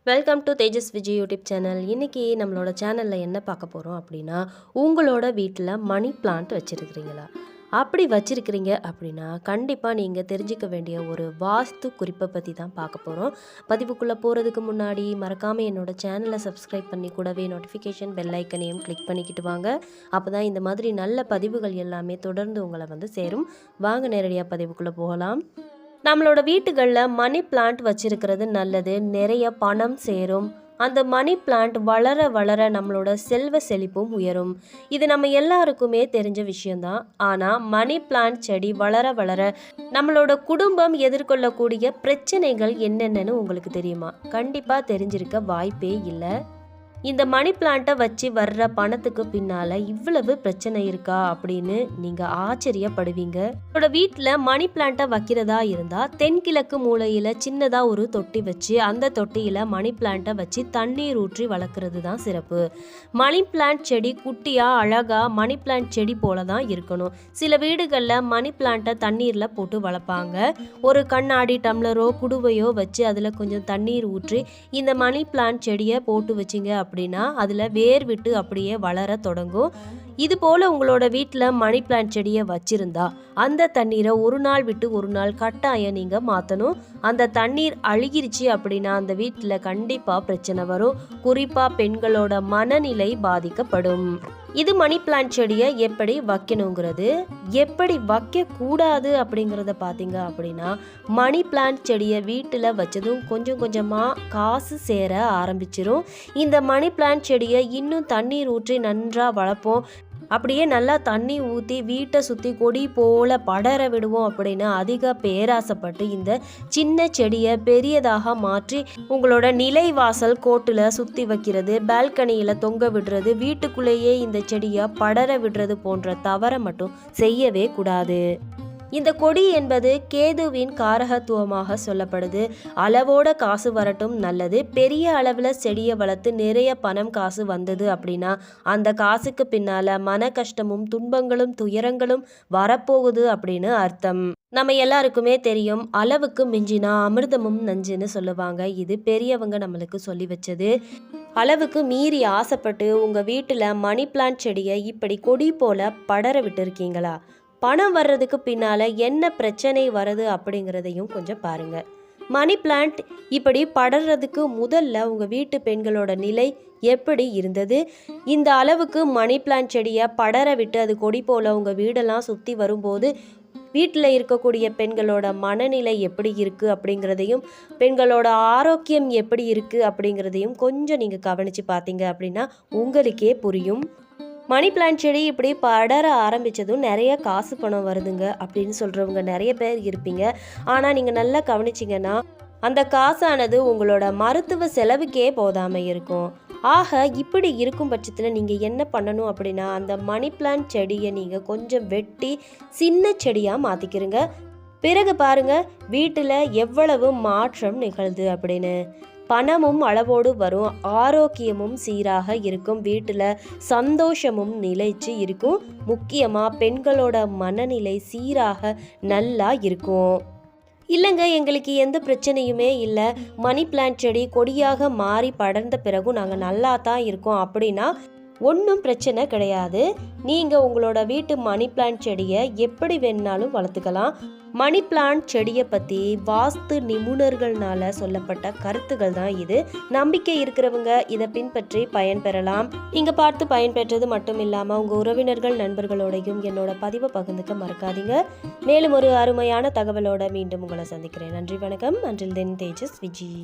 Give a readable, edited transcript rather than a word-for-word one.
Welcome to Tejas Vijay YouTube channel. இன்றைக்கி நம்மளோட சேனலில் என்ன பார்க்க போகிறோம் அப்படின்னா, உங்களோட வீட்டில் மணி பிளான்ட் வச்சுருக்கிறீங்களா? அப்படி வச்சுருக்கிறீங்க அப்படின்னா கண்டிப்பாக நீங்கள் தெரிஞ்சிக்க வேண்டிய ஒரு வாஸ்து குறிப்பை பற்றி தான் பார்க்க போகிறோம். பதிவுக்குள்ளே போகிறதுக்கு முன்னாடி மறக்காமல் என்னோடய சேனலை சப்ஸ்கிரைப் பண்ணி கூடவே நோட்டிஃபிகேஷன் பெல் ஐக்கனையும் கிளிக் பண்ணிக்கிட்டு வாங்க. அப்போ தான் இந்த மாதிரி நல்ல பதிவுகள் எல்லாமே தொடர்ந்து உங்களை சேரும். வாங்க நேரடியாக பதிவுக்குள்ளே போகலாம். நம்மளோட வீட்டுகளில் மணி பிளான்ட் வச்சிருக்கிறது நல்லது. நிறைய பணம் சேரும். அந்த மணி பிளான்ட் வளர வளர நம்மளோட செல்வ செழிப்பும் உயரும். இது நம்ம எல்லாருக்குமே தெரிஞ்ச விஷயம்தான். ஆனால் மணி பிளான்ட் செடி வளர வளர நம்மளோட குடும்பம் எதிர்கொள்ளக்கூடிய பிரச்சனைகள் என்னென்னு உங்களுக்கு தெரியுமா? கண்டிப்பாக தெரிஞ்சிருக்க வாய்ப்பே இல்லை. இந்த மணி பிளான்ட்டை வச்சு வர்ற பணத்துக்கு பின்னால் இவ்வளவு பிரச்சனை இருக்கா அப்படின்னு நீங்கள் ஆச்சரியப்படுவீங்க. என்னோட வீட்டில் மணி பிளான்ட்டை வைக்கிறதா இருந்தால் தென்கிழக்கு மூலையில் சின்னதாக ஒரு தொட்டி வச்சு அந்த தொட்டியில் மணி பிளான்ட்டை வச்சு தண்ணீர் ஊற்றி வளர்க்குறது தான் சிறப்பு. மணி பிளான்ட் செடி குட்டியாக அழகாக மணி பிளான்ட் செடி போல தான் இருக்கணும். சில வீடுகளில் மணி பிளான்ட்டை தண்ணீரில் போட்டு வளர்ப்பாங்க. ஒரு கண்ணாடி டம்ளரோ குடுவையோ வச்சு அதில் கொஞ்சம் தண்ணீர் ஊற்றி இந்த மணி பிளான்ட் செடியை போட்டு வச்சிங்க அப்படின்னா அதில் வேர் விட்டு அப்படியே வளர தொடங்கும். இது போல் உங்களோட வீட்டில் மணி பிளான்ட் செடியை வச்சிருந்தா அந்த தண்ணீரை ஒரு நாள் விட்டு ஒரு நாள் கட்டாயம் நீங்கள் மாற்றணும். அந்த தண்ணீர் அழுகிருச்சு அப்படின்னா அந்த வீட்டில் கண்டிப்பாக பிரச்சனை வரும். குறிப்பாக பெண்களோட மனநிலை பாதிக்கப்படும். இது மணி பிளான்ட் செடியை எப்படி வைக்கணுங்கிறது, எப்படி வைக்கக்கூடாது அப்படிங்கிறத பார்த்தீங்க அப்படின்னா, மணி பிளான்ட் செடியை வீட்டில் வச்சதும் கொஞ்சம் கொஞ்சமாக காசு சேர ஆரம்பிச்சிரும். இந்த மணி பிளான்ட் செடியை இன்னும் தண்ணீர் ஊற்றி நன்றாக வளர்ப்போம். அப்படியே நல்லா தண்ணி ஊற்றி வீட்டை சுற்றி கொடி போல் படர விடுவோம் அப்படின்னு அதிக பேராசைப்பட்டு இந்த சின்ன செடியை பெரியதாக மாற்றி உங்களோட நிலைவாசல் கோட்டில் சுற்றி வைக்கிறது, பால்கனியில் தொங்க விடுறது, வீட்டுக்குள்ளேயே இந்த செடியை படர விடுறது போன்ற தவறை மட்டும் செய்யவே கூடாது. இந்த கொடி என்பது கேதுவின் காரகத்துவமாக சொல்லப்படுது. அளவோட காசு வரட்டும் நல்லது. பெரிய அளவில் செடியை வளர்த்து நிறைய பணம் காசு வந்தது அப்படின்னா அந்த காசுக்கு பின்னால் மன கஷ்டமும் துன்பங்களும் துயரங்களும் வரப்போகுது அப்படின்னு அர்த்தம். நம்ம எல்லாருக்குமே தெரியும், அளவுக்கு மிஞ்சினா அமிர்தமும் நஞ்சுன்னு சொல்லுவாங்க. இது பெரியவங்க நம்மளுக்கு சொல்லி வச்சது. அளவுக்கு மீறி ஆசைப்பட்டு உங்கள் வீட்டில் மணி பிளான்ட் செடியை இப்படி கொடி போல படர விட்டுருக்கீங்களா? பணம் வர்றதுக்கு பின்னால் என்ன பிரச்சனை வருது அப்படிங்கிறதையும் கொஞ்சம் பாருங்கள். மணி பிளான்ட் இப்படி படறதுக்கு முதல்ல உங்கள் வீட்டு பெண்களோட நிலை எப்படி இருந்தது? இந்த அளவுக்கு மணி பிளான்ட் செடியை படர விட்டு அது கொடி போல் உங்கள் வீடெல்லாம் சுற்றி வரும்போது வீட்டில் இருக்கக்கூடிய பெண்களோட மனநிலை எப்படி இருக்குது அப்படிங்கிறதையும் பெண்களோட ஆரோக்கியம் எப்படி இருக்குது அப்படிங்கிறதையும் கொஞ்சம் நீங்கள் கவனித்து பார்த்தீங்க அப்படின்னா உங்களுக்கே புரியும். மணி பிளான்ட் செடி இப்படி படர ஆரம்பித்ததும் நிறைய காசு பணம் வருதுங்க அப்படின்னு சொல்கிறவங்க நிறைய பேர் இருப்பீங்க. ஆனால் நீங்கள் நல்லா கவனிச்சிங்கன்னா அந்த காசானது உங்களோட மருத்துவ செலவுக்கே போதாமல் இருக்கும். ஆக இப்படி இருக்கும் பட்சத்தில் நீங்கள் என்ன பண்ணணும் அப்படின்னா அந்த மணி பிளான்ட் செடியை நீங்கள் கொஞ்சம் வெட்டி சின்ன செடியாக மாற்றிக்கிறங்க. பிறகு பாருங்கள் வீட்டில் எவ்வளவு மாற்றம் நிகழ்து அப்படின்னு. பணமும் அளவோடு வரும், ஆரோக்கியமும் சீராக இருக்கும், வீட்டில் சந்தோஷமும் நிலைச்சு இருக்கும். முக்கியமாக பெண்களோட மனநிலை சீராக நல்லா இருக்கும். இல்லைங்க எங்களுக்கு எந்த பிரச்சனையுமே இல்லை, மணி பிளான்ட் செடி கொடியாக மாறி படர்ந்த பிறகும் நாங்கள் நல்லா தான் இருக்கோம் அப்படின்னா ஒன்றும் பிரச்சனை கிடையாது. நீங்கள் உங்களோட வீட்டு மணி பிளான்ட் செடியை எப்படி வேணுனாலும் வளர்த்துக்கலாம். மணி பிளான்ட் செடியை பற்றி வாஸ்து நிபுணர்களால் சொல்லப்பட்ட கருத்துக்கள் தான் இது. நம்பிக்கை இருக்கிறவங்க இதை பின்பற்றி பயன்பெறலாம். நீங்கள் பார்த்து பயன்பெற்றது மட்டும் இல்லாமல் உங்கள் உறவினர்கள் நண்பர்களோடையும் என்னோட பதிவை பகிர்ந்துக்க மறக்காதீங்க. மேலும் ஒரு அருமையான தகவலோட மீண்டும் உங்களை சந்திக்கிறேன். நன்றி, வணக்கம். அன்றில் தென் தேஜஸ் விஜய்.